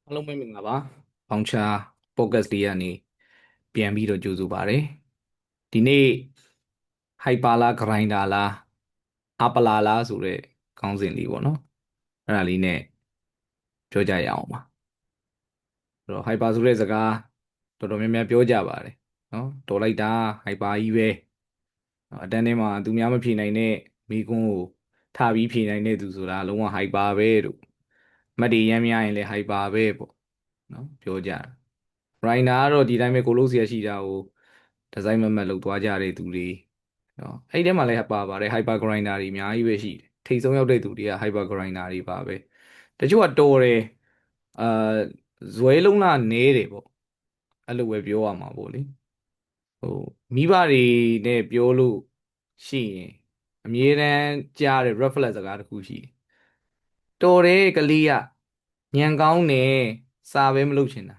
အားလုံးပဲမင်္ဂလာပါ။ဘောင်ချာ podcast လေးကနေပြန်ပြီးတော့ကြိုဆိုပါရစေ။ဒီနေ့ hyper လား grinder လား apala လားဆိုတဲ့ခေါင်းစဉ်လေးပေါ့နော်။အဲ့ဒါလေးနဲ့ပြောကြရအောင်ပါ။အဲ့တော့ hyper ဆိုတဲ့စကားတော်တော်များများပြောကြပါတယ်။နော်။တော်လိုက်တာ hyper ကြီးပဲ။အတန်းထဲမှာသူများမဖြေနိုင်တဲ့မိကွန်းကိုထပြီးဖြေနိုင်တဲ့သူဆိုတာလုံးဝ hyper ပဲလို့။မှတ်တွေရမ်းများရင်လည်း hyper ပဲပေါ့။နော်ပြောကြတာ။ grinder ကတော့ဒီတိုင်းပဲကိုလို့เสียရှိတာကိုဒီဇိုင်းမမတ်လောက်သွားကြတဲ့သူတွေနော်အဲ့ဒီထဲမှာလည်းပါပါတယ် hyper grinder တွေအများကြီးပဲရှိတယ်ထိတ်ဆုံးရောက်တဲ့သူတွေက hyper grinder တွေပါပဲတချို့ကတော်တယ်အာဇွဲလုံးလားနဲတယ်ပေါ့အဲ့လိုပဲပြောရမှာပေါ့လေဟိုမိဘတွေနဲ့ပြောလို့ရှိရင်အမြဲတမ်းကြားတဲ့ reflex စကားတစ်ခုရှိတယ်တော်တယ်ကလေးကညံကောင်းတယ်စာပဲမလုပ်ချင်တာ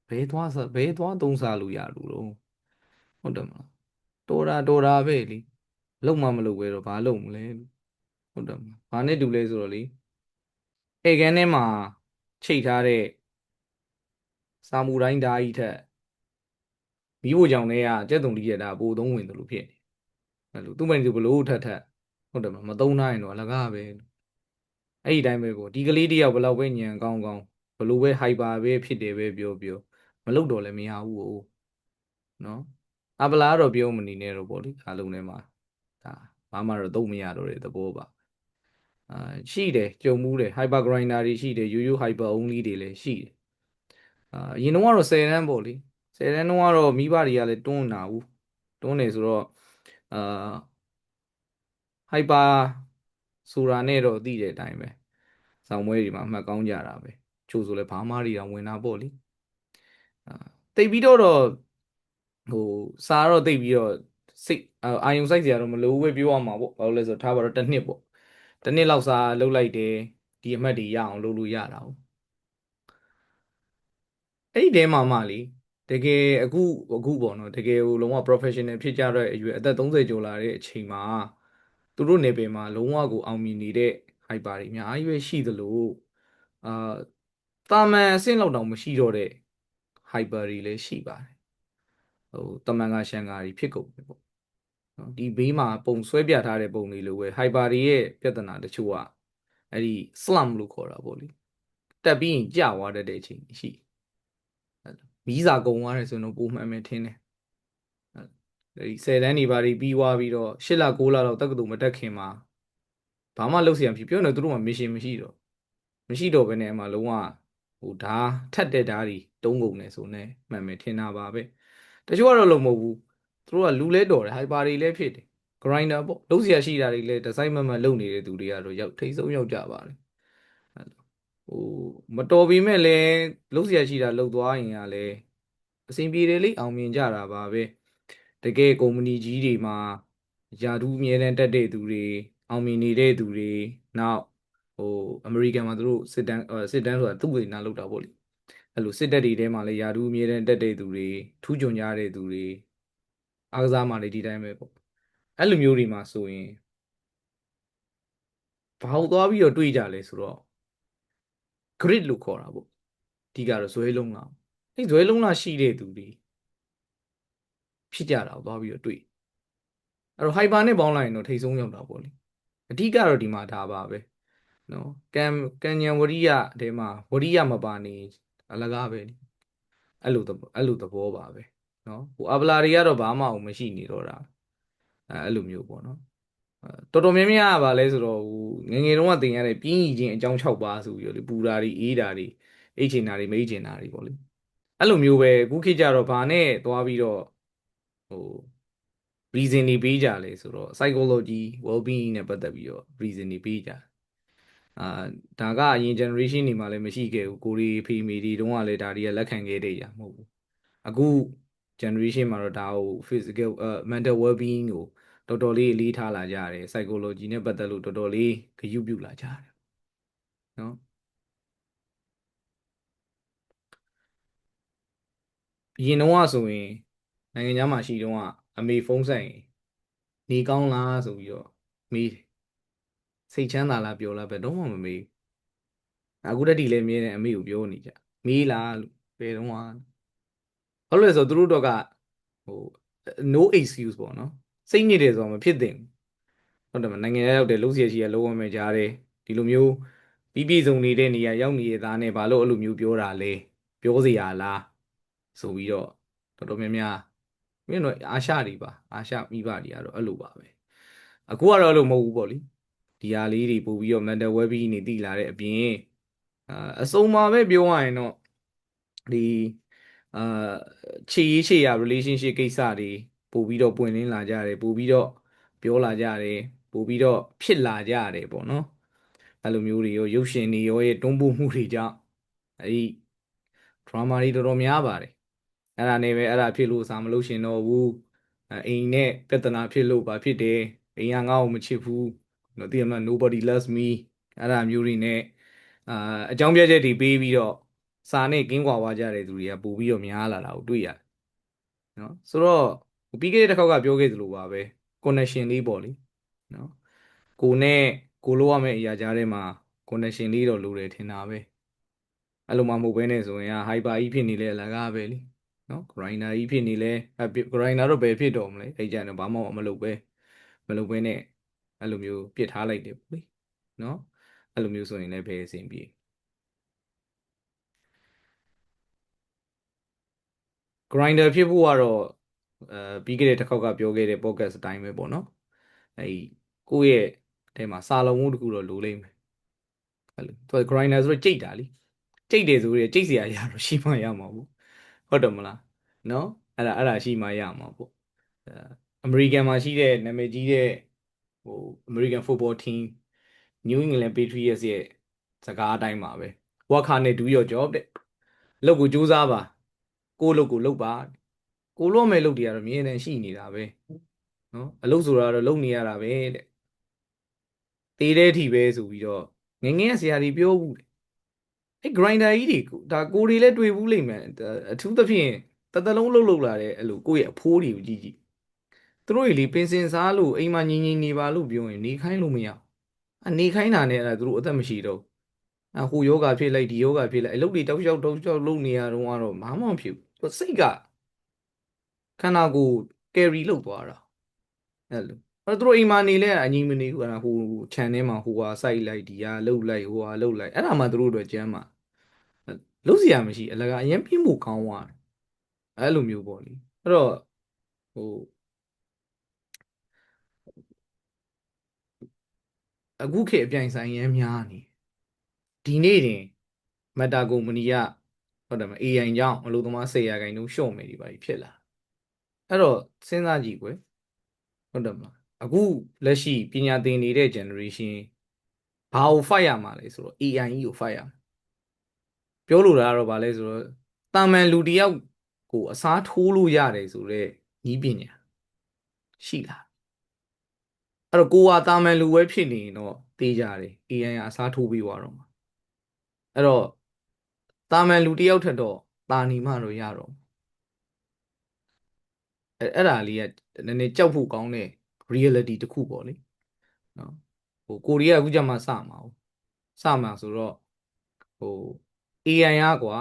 ဘဲသွားသုံးစားလို့ရလို့တော့ဟုတ်တယ်မလားတော်တာပဲလေလုံမှမလုပ်ပဲတော့ဘာလုပ်မလဲဟုတ်တယ်မလားဘာနဲ့တူလဲဆိုတော့လေဧကန်ထဲမှာချိတ်ထားတဲ့စာမူတိုင်းဓာကြီးထက်မီးဖိုချောင်ထဲကကြက်တုံလီရက်တာပိုသုံးဝင်တယ်လို့ဖြစ်နေတယ်အဲ့လိုသူ့မန်သူဘလို့ထက်ဟုတ်တယ်မလားမသုံးနိုင်တော့အလကားပဲအဲ့ဒီတိုင်းပဲပေါ့ဒီကလေးတယောက်ဘလောက်ပဲညံကောင်းကောင်းဘလို့ပဲ hyper ပဲဖြစ်တယ်ပဲပြောမလုပ်တော့လည်းမရဘူးဟိုနော်အပလာတော့ပြောမနေနဲ့တော့ပေါ့လေအားလုံးထဲမှာဒါဘာမှတော့သုံးမရတော့တဲ့သဘောပါအာရှိတယ်ကြုံမှုတယ် hyper grinder တွေရှိတယ်ရိုး hyper only တွေလည်းရှိတယ်အရင်တော့ကတော့10တန်းပေါ့လေ10တန်းတော့ကတော့မိဘတွေကလည်းတွန်းတာဘူးတွန်းနေဆိုတော့အာ hyper ဆိုတာနဲ့တော့သိတဲ့အတိုင်းပဲဆောင်းမွေးတွေမှာအမှတ်ကောင်းကြတာပဲချို့ဆိုလဲဘာမှတွေတောင်ဝင်တာပေါ့လေအာတိတ်ပြီးတော့ဟိုစားတော့တိတ်ပြီးတော့စိတ်အာယုံစိုက်စရာတော့မလိုဘူးပဲပြောရမှာပေါ့ဘာလို့လဲဆိုတော့ထားပါတော့တစ်နှစ်ပေါ့တစ်နှစ်လောက်စားလှုပ်လိုက်တယ်ဒီအမှတ်တွေရအောင်လုပ်လို့ရတာဟုတ်အဲ့ဒီတဲမှာမှလေတကယ်အခုပေါ့နော်တကယ်ဟိုလုံးဝ professional ဖြစ်ကြတဲ့အရွယ်အသက်30ကျော်လာတဲ့အချိန်မှာသူတို့နယ်ပယ်မှာလုံးဝကိုအောင်မြင်နေတဲ့ hyper တွေအများကြီးပဲရှိသလိုအာတာမန်အဆင့်လောက်တောင်မရှိတော့တဲ့ hyper တွေလည်းရှိပါတယ်ဟိုတမန်ကရှန်ကာတွေဖြစ်ကုန်တယ်ပေါ့နော်ဒီဘေးမှာပုံဆွဲပြထားတဲ့ပုံတွေလိုပဲ hyper တွေရဲ့ပြဿနာတချို့ကအဲ့ဒီ slump လို့ခေါ်တာပေါ့လေတက်ပြီးရင်ကြာသွားတတ်တဲ့အချိန်ရှိမီးစာကုန်သွားတယ်ဆိုတော့ပုံမှန်ပဲထင်းတယ်အဲဒီ10တန်းနေပါပြီးွားပြီးတော့8လ9လလောက်တက္ကသိုလ်မတက်ခင်မှာဘာမှလုပ်เสียမှဖြစ်ပြောနေသူတို့မှ mission မရှိတော့ဘဲနဲ့အမှလုံးဝဟိုဓာထက်တဲ့ဓာတွေတုံးကုန်နေဆိုနေမှန်မယ်ထင်တာပါပဲတချို့ကတော့လုံးမဟုတ်ဘူးသူတို့ကလူလဲတော်တယ် hyper တွေလည်းဖြစ်တယ် grinder ပေါ့လုပ်เสียရှိတာတွေလည်းဒီဇိုင်းမလုပ်နေတဲ့သူတွေကတော့ရောက်ထိတ်ဆုံးရောက်ကြပါတယ်ဟိုမတော်ပေမဲ့လည်းလုပ်เสียရှိတာလုပ်သွားရင်ကလည်းအဆင်ပြေတယ်လေအောင်မြင်ကြတာပါပဲတကယ်ကုမ္ပဏီကြီးတွေမှာယာထူးအမြဲတမ်းတက်တဲ့သူတွေအောင်မြင်နေတဲ့သူတွေနောက်ဟိုအမေရိကန်မှာသူတို့စစ်တမ်းဆိုတာသူ့ဝေဒနာလောက်တာပေါ့လေအဲ့လိုစစ်တပ်တွေထဲမှာလည်းယာထူးအမြဲတမ်းတက်တဲ့သူတွေထူးချွန်ကြတဲ့သူတွေအားကစားမှလည်းဒီတိုင်းပဲပေါ့အဲ့လိုမျိုးတွေမှာဆိုရင်ဘာလို့သွားပြီးတော့တွေးကြလဲဆိုတော့ grid လို့ခေါ်တာပေါ့ဒီကတော့ဇွဲလုံးလားအဲ့ဇွဲလုံးလားရှိတဲ့သူတွေဖြစ်ကြတာကိုသွားပြီးတော့တွေးအဲ့တော့ hyper နဲ့ပေါင်းလိုက်ရင်တော့ထိတ်ဆုံးရောက်တာပေါ့လေအဓိကတော့ဒီမှာဒါပါပဲနော်ကံဉဏ်ဝရိယအထဲမှာဝရိယမပါနေအလကားပဲလေအဲ့လိုသဘောပါပဲနော်ဟိုအပလာတွေကတော့ဘာမှမရှိနေတော့တာအဲ့လိုမျိုးပေါ့နော်တော်တော်များများကဘာလဲဆိုတော့ဟိုငယ်ငယ်တုန်းကသင်ရတဲ့ပြင်းရည်ချင်းအကြောင်း6ပါးဆိုပြီးတော့လေပူတာတွေအေးတာတွေအိတ်ချင်တာတွေမအိတ်ချင်တာတွေပေါ့လေအဲ့လိုမျိုးပဲအခုခေတ်ကျတော့ဘာနဲ့သွားပြီးတော့ဟို reason တွေပေးကြလဲဆိုတော့ psychology well being နဲ့ပတ်သက်ပြီးတော့ reason တွေပေးကြအာဒါကအရင် generation တွေမှာလည်းမရှိခဲ့ဘူးကိုရီဖေမီတွေတုန်းကလည်းဒါတွေကလက်ခံခဲ့တဲ့အရာမဟုတ်ဘူးအခု generation မှာတော့ဒါကို physical mental well being ကိုတော်တော်လေးအလေးထားလာကြတယ် psychology နဲ့ပတ်သက်လို့တော်တော်လေးဂရုပြုလာကြတယ်နော်အရင်တုန်းကဆိုရင်နိုင်ငံခြားမှာရှိတုန်းကအမေဖုန်းဆက်ရင်နေကောင်းလားဆိုပြီးတော့မေးတယ်စိတ်ချမ်းသာလားပြောလားဘယ်တော့မှမမေးဘူးအခုတည်းကလည်းမြဲတယ်အမေကိုပြောနေကြ မေးလားလို့ဘယ်တော့မှဘာလို့လဲဆိုတော့သူတို့တော့ကဟို no excuse ပေါ့နော်စိတ်ညစ်တယ်ဆိုတော့မဖြစ်သင့်ဘူးဟုတ်တယ်မနိုင်ငံရောက်တယ်လုံးစီရရှိရလုံးဝမဲ့ကြားတယ်ဒီလိုမျိုးပြီးပြည်စုံနေတဲ့နေရာရောက်နေတဲ့သားနဲ့ဘာလို့အဲ့လိုမျိုးပြောတာလဲပြောစရာလားဆိုပြီးတော့တော်တော်များများမင်းတို့အာရှတွေပါအာရှမိဘတွေကတော့အဲ့လိုပါပဲအခုကတော့အဲ့လိုမဟုတ်ဘူးပေါ့လေဒီဟာလေးတွေပို့ပြီးတော့ mental well-being နေသိလာတဲ့အပြင်အစုံမှာပဲပြောရရင်တော့ဒီအာခြေရေးခြေရာ relationship ကိစ္စတွေပို့ပြီးတော့ပွင့်လင်းလာကြတယ်ပို့ပြီးတော့ပြောလာကြတယ်ပို့ပြီးတော့ဖြစ်လာကြတယ်ပေါ့နော်အဲ့လိုမျိုးတွေရောရုပ်ရှင်တွေရောရဲ့တွန်းပို့မှုတွေကြောင့်အဲ့ဒီ drama တွေတော်တော်များပါတယ်အဲ့ဒါနဲ့ပဲအဲ့ဒါဖြစ်လို့စာမလို့ရှင်တော့ဘူးအိမ်နဲ့ပြဿနာဖြစ်လို့ဘာဖြစ်တယ်အိမ်ကငါ့ကိုမချစ်ဘူးနော်သိရမလား nobody loves me အဲ့ဒါမျိုးတွေနဲ့အာအကြောင်းပြချက်တွေပေးပြီးတော့စာနဲ့ကင်းကွာသွားကြတဲ့သူတွေကပို့ပြီးတော့များလာတာကိုတွေ့ရတယ်နော်ဆိုတော့ပြီးခဲ့တဲ့တစ်ခေါက်ကပြောခဲ့သလိုပါပဲ connection လေးပေါ့လေနော်ကိုနဲ့ကိုလို့ရမယ့်အရာကြားထဲမှာ connection လေးတော့လိုတယ်ထင်တာပဲအဲ့လိုမှမဟုတ်ဘဲနဲ့ဆိုရင်hyper ကြီးဖြစ်နေလဲအလကားပဲလေနော် grinder ကြီးဖြစ်နေလဲgrinder တော့ဘယ်ဖြစ်တော့မလဲအဲ့ကြတော့ဘာမှမလုပ်ပဲနဲ့အဲ့လိုမျိုးပြစ်ထားလိုက်တယ်ပေါ့လေနော်အဲ့လိုမျိုးဆိုရင်လည်းဘယ်အဆင်ပြေ grinder ဖြစ်ဖို့ကတော့ပြီးခဲ့တဲ့တစ်ခေါက်ကပြောခဲ့တဲ့ podcast အတိုင်းပဲပေါ့နော်အဲ့ကိုယ့်ရဲ့အထဲမှာစာလုံးမှုတစ်ခုတော့လိုလိမ့်မယ်အဲ့လိုသူက grinder ဆိုတော့ကြိတ်တာလीကြိတ်တယ်ဆိုရင်ကြိတ်စရာရတော့ရှိမှရမှာပေါ့ဟုတ်တယ်မလားနော်အဲ့ဒါရှိမှရမှာပေါ့အဲအမေရိကန်မှာရှိတဲ့နာမည်ကြီးတဲ့ဟို American football team New England Patriots ရဲ့စကားအတိုင်းပါပဲ work hard နဲ့ do your job တဲ့အလုပ်ကိုကြိုးစားပါကိုယ့်အလုပ်ကိုလုပ်ပါကိုလို့မဲ့လုပ်တွေကတော့အမြဲတမ်းရှိနေတာပဲနော်အလုပ်ဆိုတာတော့လုပ်နေရတာပဲတဲ့တေးတဲ့အထိပဲဆိုပြီးတော့ငယ်ငယ်ကဆရာကြီးပြောဘူးအဲ့ grinder ကြီးတွေဒါကိုတွေလည်းတွေ့ဘူးလိမ့်မယ်အထူးသဖြင့်တသက်လုံးလှုပ်လာတဲ့အဲ့လိုကိုယ့်ရဲ့အဖိုးတွေကိုကြည့်ကြည့်သူတို့တွေလေပင်စင်စားလို့အိမ်မှာငြိမ်ငြိမ်နေပါလို့ပြောရင်နေခိုင်းလို့မရအနေခိုင်းတာနဲ့အဲ့ဒါသူတို့အသက်မရှိတော့ဟိုယောဂဖြစ်လိုက်ဒီယောဂဖြစ်လိုက်အလုပ်တွေတောက်လျှောက်လုပ်နေရတော့ကတော့ဘာမှမဖြစ်ဘူးစိတ်ကခန္ဓာကိုယ် carry လုပ်သွားတာအဲ့လိုသူတို့အိမ်မှာနေလဲအငြိမ်မနေဘူးအဲ့ဒါဟို channel မှာဟိုဟာစိုက်လိုက်ဒီဟာလှုပ်လိုက်ဟိုဟာလှုပ်လိုက်အဲ့ဒါမှသူတို့အတွက်ကျမ်းမှာလုပ်စရာမရှိအလကားအရင်ပြင်းဖို့ကောင်းသွားတယ်အဲ့လိုမျိုးပေါ့လေအဲ့တော့ဟိုအခုခေတ်အပြိုင်ဆိုင်ရမ်းများနေဒီနေ့တင်မက်တာကုမ္ပဏီကဟုတ်တယ်မ AI ကြောင့်အလုပ်သမား10%ရှော့မယ်ဒီပါဖြစ်လာအဲ့တော့စဉ်းစားကြည့်ကွယ်ဟုတ်တယ်မလားအခုလက်ရှိပညာသင်နေတဲ့ generation ဘာကို fight ရမှာလဲဆိုတော့ AI ကြီးကို fight ရမှာပြောလိုတာကတော့ဗာလဲဆိုတော့တာမန်လူတစ်ယောက်ကိုအစားထိုးလို့ရတယ်ဆိုတော့ဤပညာရှိလားအဲ့တော့ကိုကတာမန်လူပဲဖြစ်နေရင်တော့တေးကြတယ် AI ကအစားထိုးပြီးသွားတော့မှာအဲ့တော့တာမန်လူတစ်ယောက်ထက်တော့တာနီမှတော့ရတော့အဲ့ဒါလေးကနည်းနည်းကြောက်ဖို့ကောင်းတဲ့ reality တစ်ခုပေါ့လေနော်ဟိုကိုရီးယားအခုကြမှာစမှာဆိုတော့ဟို AI ကကွာ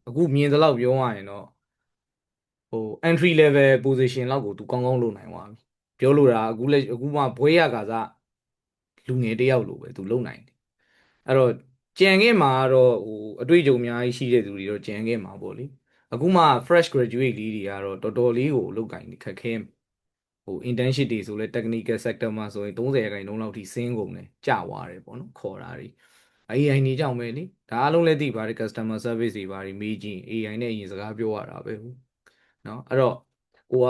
အခုမြင်သလောက်ပြောရရင်တော့ဟို entry level position လောက်ကိုသူကောင်းကောင်းလုပ်နိုင်သွားပြီပြောလို့တာအခုမှဘွဲရကာစားလူငယ်တယောက်လိုပဲသူလုပ်နိုင်တယ်အဲ့တော့ကြံခဲ့မှာကတော့ဟိုအတွေ့အကြုံအများကြီးရှိတဲ့သူတွေတော့ကြံခဲ့မှာပေါ့လေအခုမှ fresh graduate လေးတွေကတော့တော်တော်လေးကိုလုပ်ကင်ခက်ခဲဟို internship တွေဆိုလဲ technical sector မှာဆိုရင်30%လောက်ထိဆင်းကုန်တယ်ကျသွားတယ်ပေါ့နော်ခေါ်တာတွေ AI နေကြောင်ပဲလေဒါအားလုံးလည်းသိပါတယ် customer service တွေဘာတွေမေးကြည့် AI နဲ့အရင်စကားပြောရတာပဲเนาะအဲ့တော့ကိုက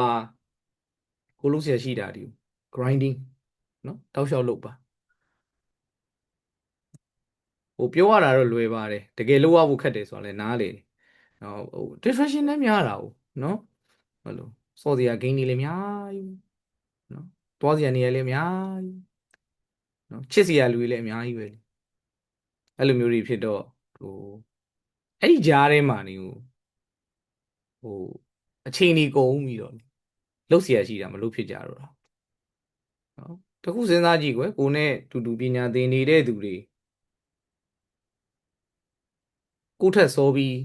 ကိုလုပ်เสียရှိတာဒီ grinding เนาะတောက်လျှောက်လုပ်ပါဟိုပြောရတာတော့လွယ်ပါတယ်တကယ်လုပ်ရဖို့ခက်တယ်ဆိုတာလည်းနားလေဟို distraction လည်းများတာ哦เนาะဟလိုစော်စရာ gain တွေလည်းများကြီးเนาะတွားစရာနေရာလည်းများကြီးเนาะချစ်စရာလူတွေလည်းအများကြီးပဲအဲ့လိုမျိုးတွေဖြစ်တော့ဟိုအဲ့ဒီကြားထဲမှာနေဟိုအချိန်ကြီးကုန်ပြီးတော့လှုပ်เสียရှိတာမလှုပ်ဖြစ်ကြတော့တာနော်တခုစဉ်းစားကြည့်ကွယ်ကိုနဲ့တူတူပညာသင်နေတဲ့သူတွေ ကိုယ့်ထက်စောပြီး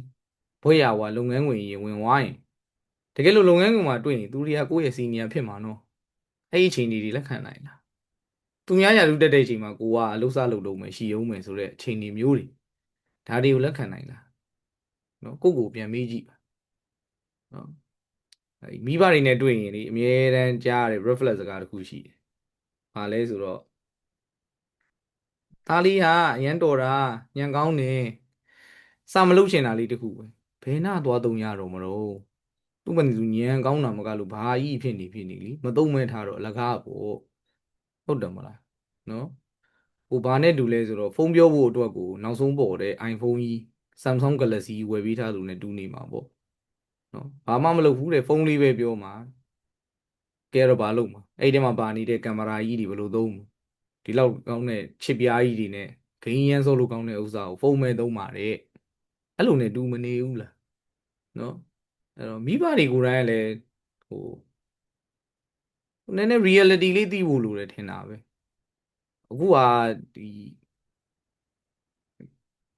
ဘွဲ့ရဝါလုပ်ငန်းဝင်ရင်ဝင်သွားရင်တကယ်လို့လုပ်ငန်းဝင်မှာတွေ့ရင်သူတွေကကိုယ့်ရဲ့စီနီယာဖြစ်မှာနော်အဲ့ဒီအချိန်တွေလက်ခံနိုင်လားသူများရာထူးတက်တဲ့အချိန်မှာကိုကအလုပ်စားလုပ်တော့မယ်ရှိအောင်မယ်ဆိုတဲ့အချိန်တွေမျိုးတွေဒါတွေကိုလက်ခံနိုင်လားနော်ကိုယ့်ကိုပြန်မေးကြည့်ပါနော်အဲ့မိဘတွေနဲ့တွေ့ရင်လေအမြဲတမ်းကြားရတဲ့ reflex စကားတစ်ခုရှိတယ်။ဘာလဲဆိုတော့သားလေးဟာအရန်တော်တာညံကောင်းတယ်စာမလုပ်ချင်တာလေးတစ်ခုပဲဘယ်နာသွားသုံးရတော့မလို့သူ့မနေသူညံကောင်းတာမကလို့ဘာကြီးဖြစ်နေလीမသုံးမဲထားတော့အလကားပေါ့ဟုတ်တယ်မလားနော်ဟိုဘာနဲ့တူလဲဆိုတော့ဖုန်းပြောဖို့အတွက်ကိုနောက်ဆုံးပေါ်တဲ့ iPhone ကြီး Samsung Galaxy ဝယ်ပေးထားသူနဲ့တူနေမှာပေါ့နော်ဘာမှမလုပ်ဘူးတဲ့ဖုန်းလေးပဲပြောမှာကဲတော့ဘာလုပ်မှာအဲ့ဒီထဲမှာပါနေတဲ့ကင်မရာကြီးတွေဘယ်လိုသုံးဒီလောက်ကောင်းတဲ့ချစ်ပြားကြီးတွေနဲ့ဂိမ်းရမ်းစိုးလို့ကောင်းတဲ့ဥစ္စာကိုဖုန်းမဲ့သုံးပါတယ်အဲ့လိုနဲ့တူမနေဘူးလားနော်အဲ့တော့မိဘတွေကိုယ်တိုင်ကလည်းဟိုနည်းနည်း reality လေးသိဖို့လိုတယ်ထင်တာပဲအခုကဒီ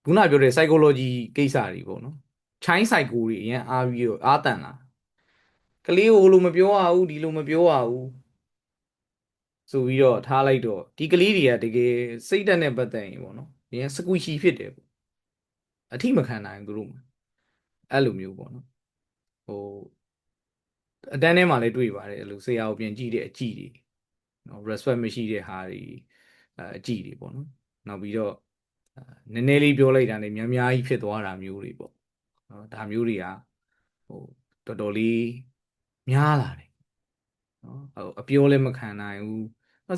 ခုနပြောတဲ့ psychology ကိစ္စတွေပေါ့နော် child psycho တွေအရင်အားပြီးတော့အားတန်လာကလေးကိုလိုမပြောရဘူးဒီလိုမပြောရဘူးဆိုပြီးတော့ထားလိုက်တော့ဒီကလေးတွေကတကယ်စိတ်ဓာတ်နဲ့ပတ်သက်ရင်ပေါ့နော်အရင်စကွီရှီဖြစ်တယ်ပေါ့အထိမခံနိုင်ဘူးသူတို့အဲ့လိုမျိုးပေါ့နော်ဟိုအတန်းထဲမှာလည်းတွေ့ပါတယ်အဲ့လိုဆရာကိုပြန်ကြည့်တဲ့အကြည့်တွေနော် respect မရှိတဲ့ဟာတွေအကြည့်တွေပေါ့နော်နောက်ပြီးတော့နည်းနည်းလေးပြောလိုက်တာနဲ့များများကြီးဖြစ်သွားတာမျိုးတွေပေါ့နော်ဒါမျိုးတွေကဟိုတော်တော်လေးများလာတယ်နော်ဟိုအပြောလည်းမခံနိုင်ဘူး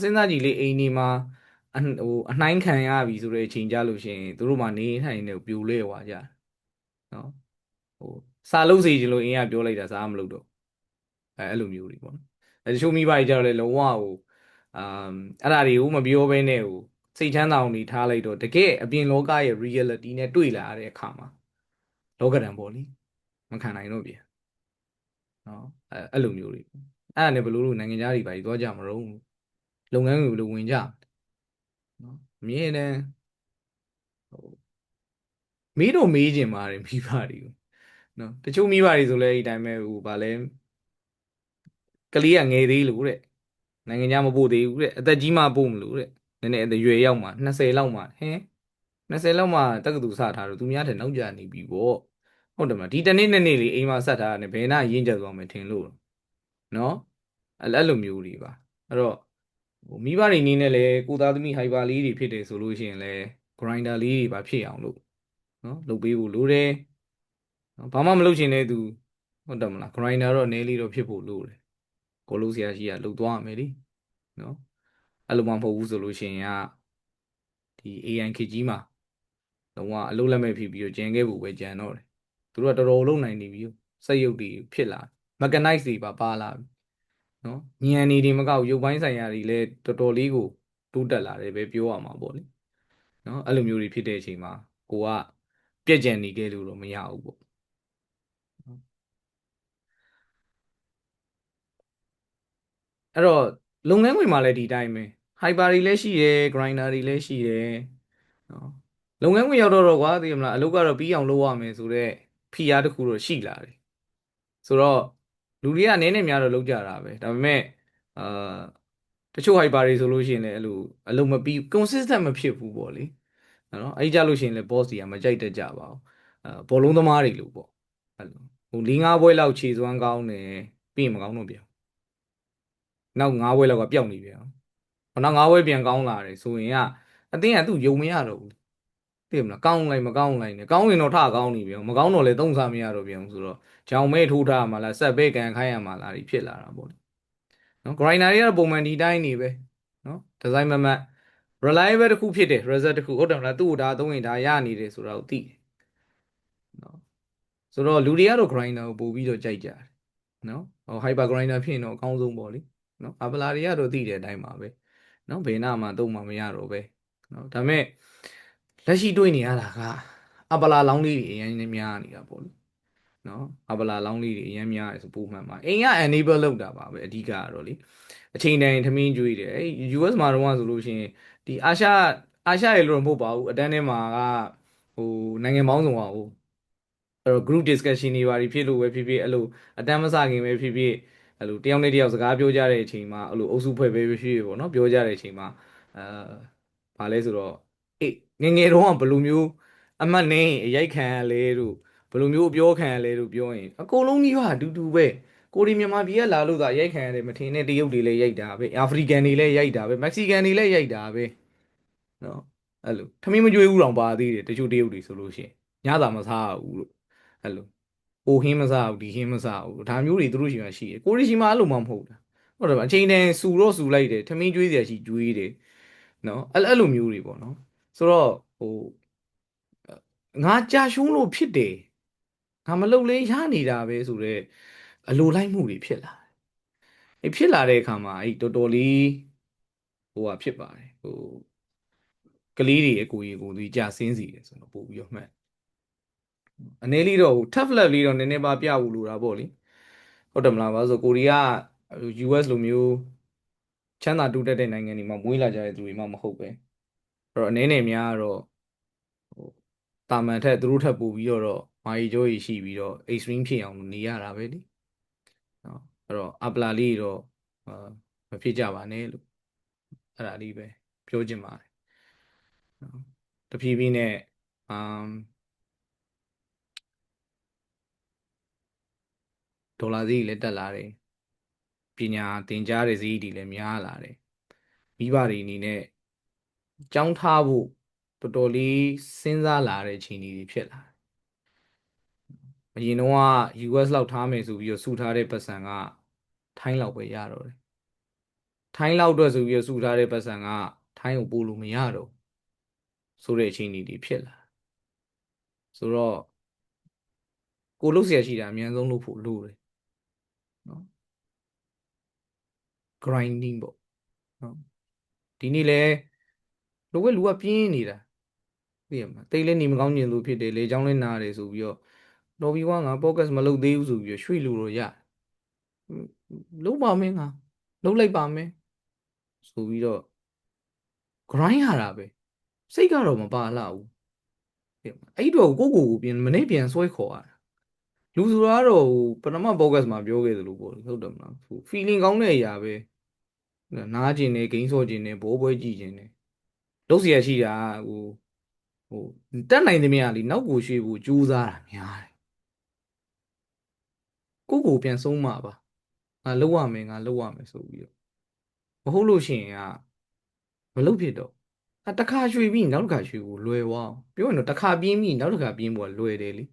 စဉ်းစားကြည့်လေအိမ်ဒီမှာအနှိုင်းခံရပြီဆိုတဲ့အချိန်ကြလို့ရှိရင်သူတို့မှနေထိုင်နေပြိုလဲသွားကြနော်ဟိုစာလုံးစီချင်လို့အင်းကပြောလိုက်တာစားမလို့တော့အဲ့လိုမျိုးတွေပေါ့နော်တချို့မိဘတွေကြတော့လေလုံးဝဟိုအမ်အဲ့ဒါတွေကိုမပြောဘဲနဲ့ဟိုစိတ်ချမ်းသာအောင်နေထားလိုက်တော့တကယ်အပြင်လောကရဲ့ reality နဲ့တွေ့လာရတဲ့အခါမှာလောကဓာတ်ပေါ့လေမခံနိုင်တော့ပြန်နော်အဲ့လိုမျိုးတွေအဲ့ဒါနဲ့ဘလို့လို့နိုင်ငံသားတွေပါကြီးသွားကြမလို့လုပ်ငန်းတွေဘလို့ဝင်ကြနော်အမြဲတမ်းဟိုမေးတော့မေးကျင်ပါတယ်မိဘတွေကိုနော်တချို့မိဘတွေဆိုလဲအဲ့ဒီတိုင်းပဲဟိုဗာလဲကလေးကငယ်သေးလို့တဲ့နိုင်ငံခြားမပို့သေးဘူးတဲ့အသက်ကြီးမှပို့မလို့တဲ့နည်းနည်းအသက်ရွယ်ရောက်မှ20လောက်မှဟင်20လောက်မှတက္ကသိုလ်စထားတော့သူများတဲ့နောက်ကျနေပြီပေါ့ဟုတ်တယ်မလားဒီတနေ့နဲ့နေ့လေးအိမ်မှာဆက်ထားရတယ်ဘယ်နာရင်းကျက်သွားမယ်ထင်လို့နော်အဲ့လိုမျိုးတွေပါအဲ့တော့ဟိုမိဘတွေအနေနဲ့လည်းကိုသားသမီးဟိုက်ပါလေးတွေဖြစ်တယ်ဆိုလို့ရှိရင်လည်း grinder လေးတွေပါဖြစ်အောင်လို့နော်လုပ်ပေးဖို့လိုတယ်နော်ဘာမှမလုပ်ချင်တဲ့သူဟုတ်တယ်မလား grinder တော့နည်းလေးတော့ဖြစ်ဖို့လိုတယ်ကိုလို့ဆရာကြီးကလှုပ်သွားရမယ်လေနော်အဲ့လိုမှမဟုတ်ဘူးဆိုလို့ရှိရင်ကဒီ AI ခေတ်ကြီးမှာလုံးဝအလုပ်လက်မဲ့ဖြစ်ပြီးတော့ကြံခဲ့ဖို့ပဲကြံတော့တယ်သူတို့ကတော်တော်လုံးနိုင်နေပြီစက်ရုပ်တွေဖြစ်လာ mechanize တွေပါလာပြီနော်ဉာဏ်နေတွေမကောက်ရုပ်ပိုင်းဆိုင်ရာတွေလည်းတော်တော်လေးကိုတိုးတက်လာတယ်ပဲပြောရမှာပေါ့လေနော်အဲ့လိုမျိုးတွေဖြစ်တဲ့အချိန်မှာကိုကပြက်ကြံနေခဲ့လို့တော့မရဘူးပေါ့အဲ့တော့လုပ်ငန်းခွင်မှာလည်းဒီတိုင်းပဲ hyper တွေလည်းရှိတယ် grinder တွေလည်းရှိတယ်နော်လုပ်ငန်းခွင်ရောက်တော့ကွာသိရမလားအလုပ်ကတော့ပြီးအောင်လုပ်ရမယ်ဆိုတော့ဖိအားတစ်ခုတော့ရှိလာတယ်ဆိုတော့လူတွေကနည်းနည်းများတော့လုပ်ကြတာပဲဒါပေမဲ့အာတချို့ hyper တွေဆိုလို့ရှိရင်လည်းအဲ့လိုအလုပ်မပြီး consistent မဖြစ်ဘူးပေါ့လေနော်အဲ့ကြလို့ရှိရင်လည်း boss တွေကမကြိုက်တတ်ကြပါဘူးဘောလုံးသမားတွေလို့ပေါ့အဲ့လိုဟို၄၅ဘွဲလောက်ခြေစွမ်းကောင်းတယ်ပြီးရင်မကောင်းတော့ပြန်နောက်၅ဘွဲလောက်ကပျောက်နေပြန်နောက်၅ဘွဲပြန်ကောင်းလာတယ်ဆိုရင်ကအတင်းကသူ့ယုံမရတော့ဘူးသိမလားကောင်းလိုက်မကောင်းလိုက်နဲ့ကောင်းရင်တော့ထကောင်းနေပြန်မကောင်းတော့လေသုံးစားမရတော့ပြန်ဆိုတော့ကြောင်မဲထိုးထားမှာလားဆက်ပဲကန်ခိုင်းရမှာလားဒီဖြစ်လာတာပေါ့နော် grinder တွေကတော့ပုံမှန်ဒီတိုင်းနေပဲနော်ဒီဇိုင်းမမတ် reliable တစ်ခုဖြစ်တယ် result တစ်ခုဟုတ်တယ်မလားသူ့ကိုဒါသုံးရင်ဒါရနေတယ်ဆိုတာကိုသိတယ်နော်ဆိုတော့လူတွေကတော့ grinder ကိုပို့ပြီးတော့ကြိုက်ကြတယ်နော်ဟို hyper grinder ဖြစ်ရင်တော့အကောင်းဆုံးပေါ့လေနော်အပလာတွေကတော့သိတဲ့အတိုင်းပါပဲနော်ဘယ်နာမှသုံးမှမရတော့ပဲနော်ဒါပေမဲ့လက်ရှိတွေ့နေရတာကအပလာလောင်းလေးတွေအရင်များနေတာပေါ့လေနော်အပလာလောင်းလေးတွေအရင်များတယ်ဆိုပုံမှန်ပါအိမ်က enable လုပ်တာပါပဲအဓိကကတော့လေအချိန်တိုင်းထမင်းကျွေးတယ်အဲ US မှာတော့ဆိုလို့ရှိရင်ဒီအာရှရဲ့လို့တော့မဟုတ်ပါဘူးအတန်းထဲမှာက ဟိုနိုင်ငံပေါင်းစုံကဟိုအဲ့တော့ group discussion တွေပါဖြစ်လို့ပဲဖြစ်ဖြစ်အဲ့လိုအတန်းမစခင်ပဲဖြစ်ဖြစ်အဲ့လိုတယောက်နဲ့တယောက်စကားပြောကြတဲ့အချိန်မှာအဲ့လိုအုပ်စုဖွဲ့ပဲဖြစ်ဖြစ်ပေါ့နော်ပြောကြတဲ့အချိန်မှာအာဘာလဲဆိုတော့အေးငယ်ငယ်တုန်းကဘယ်လိုမျိုးအမှတ်နဲ့အရိုက်ခံရလဲတို့ဘယ်လိုမျိုးအပြောခံရလဲတို့ပြောရင်အကုန်လုံးကြီးကအတူတူပဲကိုရီမြန်မာပြည်ကလာလို့သာရိုက်ခံရတယ်မထင်နဲ့တရုတ်တွေလည်းရိုက်တာပဲအာဖရိကန်တွေလည်းရိုက်တာပဲမက္ကဆီကန်တွေလည်းရိုက်တာပဲနော်အဲ့လိုထမင်းမကြွေးဘူးတောင်ပါသေးတယ်တချို့တရုတ်တွေဆိုလို့ရှိရင်ညသာမစားဘူးလို့အဲ့လိုဟိုဟင်းမစားဘူးဒီဟင်းမစားဘူးဒါမျိုးတွေသူတို့ရှိမှရှိတယ်ကိုရီရှိမှအဲ့လိုမှမဟုတ်တာဟုတ်တယ်ဗျအချိန်တန်စူတော့စူလိုက်တယ်ထမင်းကြွေးစရာရှိကြွေးတယ်နော်အဲ့လိုမျိုးတွေပေါ့နော်ဆိုတော့ဟိုငါကြာရှုံးလို့ဖြစ်တယ်ငါမလုပ်လဲရနေတာပဲဆိုတော့အလိုလိုက်မှုတွေဖြစ်လာတယ်ဖြစ်လာတဲ့အခါမှာအဲ့တော်တော်လေးဟိုဟာဖြစ်ပါတယ်ဟိုကလေးတွေအကိုကြီးကိုသူကြာဆင်းစီတယ်ဆိုတော့ပို့ပြီးတော့မှတ်အနေလေးတော့ tough love လေးတော့နည်းနည်းပါပြဖို့လိုတာပေါ့လေဟုတ်တယ်မလားဘာလို့ဆိုကိုရီးယား US လိုမျိုးချမ်းသာတိုးတက်တဲ့နိုင်ငံတွေမှာမွေးလာကြတဲ့သူတွေမှမဟုတ်ပဲအဲ့တော့အနေနဲ့များတော့ဟိုတာမန်ထက်သူတို့ထက်ပိုပြီးတော့မာရီကျိုးကြီးရှိပြီးတော့ extreme ဖြစ်အောင်နေရတာပဲလေနော်အဲ့တော့အပလာလေးတော့အာမဖြစ်ကြပါနဲ့လို့အဲ့ဒါလေးပဲပြောချင်ပါတယ်နော်တဖြည်းဖြည်းနဲ့အမ်ဒေါ်လာဈေးကြီးလည်းတက်လာတယ်ပညာသင်ကြားတဲ့ဈေးကြီးလည်းများလာတယ်မိဘတွေအနေနဲ့ကြောင်းထားဖို့တော်တော်လေးစဉ်းစားလာတဲ့အခြေအနေတွေဖြစ်လာတယ်အရင်တော့က US လောက်ထားမယ်ဆိုပြီးတော့စုထားတဲ့ပတ်စံကထိုင်းလောက်ပဲရတော့တယ်ထိုင်းလောက်အတွက်ဆိုပြီးတော့စုထားတဲ့ပတ်စံကထိုင်းကိုပို့လို့မရတော့ဆိုတဲ့အခြေအနေတွေဖြစ်လာဆိုတော့ကိုလုပ်เสียရှိတာအများဆုံးလုပ်ဖို့လိုတယ်နော် grinding ပေါ့နော်ဒီနေ့လဲလိုပဲလူကပြင်းနေတာသိရမလားတိတ်လဲနေမကောင်းကျင်လို့ဖြစ်တယ်လေချောင်းလဲနာတယ်ဆိုပြီးတော့တော်ပြီကွာငါ podcast မလုပ်သေးဘူးဆိုပြီးတော့ရွှေ့လို့တော့ရလုပ်ပါမယ်ငါလုပ်လိုက်ပါမယ်ဆိုပြီးတော့ grind ရတာပဲစိတ်ကတော့မပါလာဘူးသိရမလားအဲ့တော့ကိုပြန်မနေ့ပြန်ဆွဲခေါ်ရတာလူဆိုတာကတော့ပထမ podcast မှာပြောခဲ့သလိုပေါ့ဟုတ်တယ်မလား feeling ကောင်းတဲ့အရာပဲနားကျင်နေဂိမ်းဆော့ကျင်နေဘိုးပွဲကြည့်ကျင်နေလုပ်เสียရှိတာဟိုတက်နိုင်သမျှလीနောက်ကိုရွှေ့ဖို့ကြိုးစားတာများတယ်ကိုပြန်ဆုံးမပါငါလုပ်ရမယ်ငါလုပ်ရမယ်ဆိုပြီးတော့မဟုတ်လို့ရှိရင်ကမလုပ်ဖြစ်တော့တစ်ခါရွှေ့ပြီးနောက်တစ်ခါရွှေ့ဖို့လွယ်သွားအောင်ပြောရင်တော့တစ်ခါပြင်းပြီးနောက်တစ်ခါပြင်းဖို့ကလွယ်တယ်လေ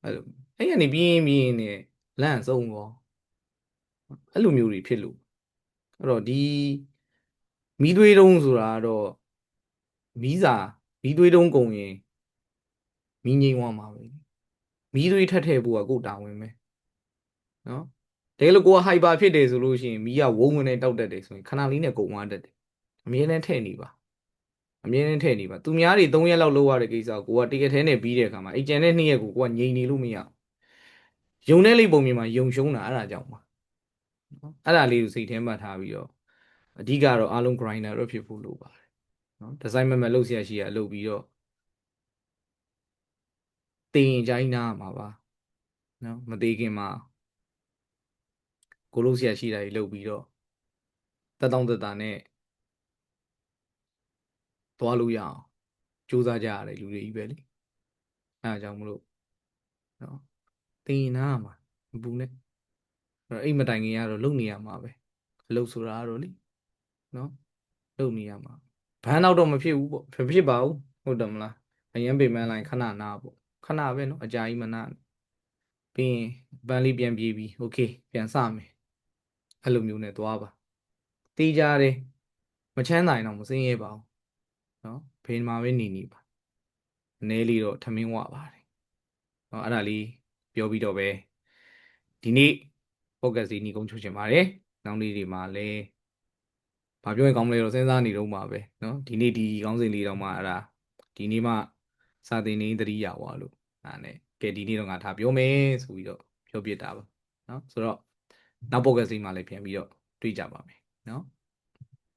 အဲ့လိုအဲ့ကနေပြင်းနေလန့်ဆုံးသွားအဲ့လိုမျိုးတွေဖြစ်လို့အဲ့တော့ဒီမီးသွေးတုံးဆိုတာကတော့မီးစာမီးသွေးတုံးကုန်ရင်မီးငြိမ်းသွားမှာပဲမီးသွေးထပ်ထည့်ဖို့ကကိုယ်တာဝန်ပဲနော်တကယ်လို့ကိုကဟိုက်ပါဖြစ်တယ်ဆိုလို့ရှိရင်မီးကဝုန်းဝင်နဲ့တောက်တက်တယ်ဆိုရင်ခဏလေးနဲ့ကုန်သွားတတ်တယ်အမြဲတမ်းထည့်နေပါအမြဲတမ်းထည့်နေပါသူများတွေ3ရက်လောက်လုပ်ရတဲ့ကိစ္စကိုကတရက်ထဲနဲ့ပြီးတဲ့အခါမှာအဲ့ကျန်တဲ့2ရက်ကိုကငြိမ်နေလို့မရယုံတဲ့လိပ်ပုံမြင်မှာယုံရှုံးတာအဲ့ဒါကြောင့်ပါနော်အဲ့ဒါလေးကိုစိတ်ထဲမှာထားပြီးတော့အဓိကတော့အားလုံး grinder တော့ဖြစ်ဖို့လိုပါတယ်နော်ဒီဇိုင်းမလုပ်เสียရှိရလုပ်ပြီးတော့တင်ရင်ကြိုင်းနာမှာပါနော်မသေးခင်မှာကိုလုပ်เสียရှိတာကြီးလုပ်ပြီးတော့တက်တောင့်တက်တာနဲ့သွားလို့ရအောင်ကြိုးစားကြရတယ်လူတွေကြီးပဲလေအဲအကြောင်းမလို့နော်တင်ရင်နာမှာမပူနဲ့အဲ့မတိုင်ခင်ကတော့လုပ်နေရမှာပဲအလုပ်ဆိုတာကတော့လေနော်လုပ်နေရမှာဘန်းတော့မဖြစ်ဘူးပေါ့ဖြစ်ပါဘူးဟုတ်တယ်မလားအရင်ပေမန်းလိုက်ခဏနာပေါ့ခဏပဲနော်အကြာကြီးမနာပြီးရင်ဘန်းလေးပြန်ပြေးပြီးโอเคပြန်စမယ်အဲ့လိုမျိုးနဲ့သွားပါတေးကြတယ်မချမ်းသာရင်တော့မစင်းရဲပါဘူးနော်ဖေးမှာပဲနေပါအနည်းလေးတော့ထမင်းဝပါတယ်နော်အဲ့ဒါလေးပြောပြီးတော့ပဲဒီနေ့ focus ဒီညီကုန်းချုပ်ချင်ပါတယ်နောက်နေ့တွေမှာလည်းဘာပြောရင်ကောင်းမလဲတော့စဉ်းစားနေတော့မှာပဲเนาะဒီနေ့ဒီကောင်းစဉ်လေးတော့မှအဲ့ဒါဒီနေ့မှစာသင်နေသတိရပါလို့အဲ့နဲ့ကဲဒီနေ့တော့ငါထားပြောမယ်ဆိုပြီးတော့ပြောပြတာပါเนาะဆိုတော့နောက် podcast လေးမှာလည်းပြန်ပြီးတော့တွေ့ကြပါမယ်เนาะ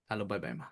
အားလုံးဘိုင်ဘိုင်ပါ